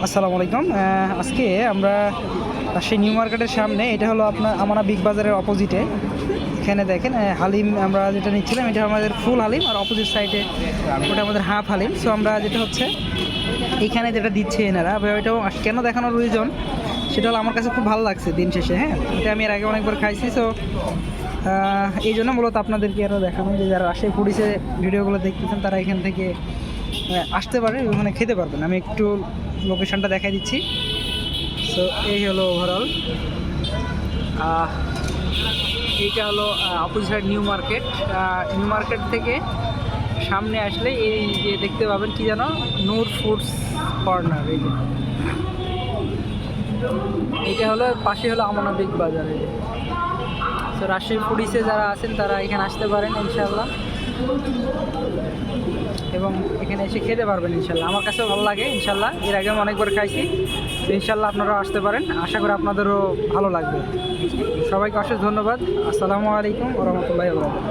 আসসালামু আলাইকুম। আজকে আমরা রাজশাহী নিউ মার্কেটের সামনে, এটা হলো আপনার আমানা বিগ বাজারের অপোজিটে। এখানে দেখেন হালিম আমরা যেটা নিচ্ছিলাম, এটা আমাদের ফুল হালিম, আর অপোজিট সাইডে ওটা আমাদের হাফ হালিম। সো আমরা যেটা হচ্ছে এইখানে যেটা দিচ্ছে এনারা, ওইটাও কেন দেখানোর রিজন সেটা হলো আমার কাছে খুব ভালো লাগছে দিন শেষে। হ্যাঁ, এটা আমি এর আগে অনেকবার খাইছি। সো এই জন্য মূলত আপনাদেরকে আরও দেখানো, যে যারা রাজশাহী ফুডিসে ভিডিওগুলো দেখতেছেন তারা এখান থেকে আসতে পারে, ওখানে খেতে পারবেন। আমি একটু লোকেশনটা দেখাই দিচ্ছি। সো এই হলো ওভারঅল, এইটা হলো opposite side new market. New market থেকে সামনে আসলে এই যে দেখতে পাবেন কি যেন, নূর ফুডস কর্নার। এইটা হলো পাশে হলো আমানা বিগ বাজার। তো রাজশাহী ফুডিসে যারা আছেন তারা এখানে আসতে পারেন ইনশাল্লাহ, এবং এখানে এসে খেতে পারবেন ইনশাল্লাহ। আমার কাছেও ভালো লাগে ইনশাল্লাহ, এর আগে আমি অনেকবার খাইছি। তো ইনশাল্লাহ আপনারাও আসতে পারেন, আশা করি আপনাদেরও ভালো লাগবে। সবাইকে অশেষ ধন্যবাদ। আসসালামু আলাইকুম ওয়া রাহমাতুল্লাহি ওয়া বারাকাতুহু।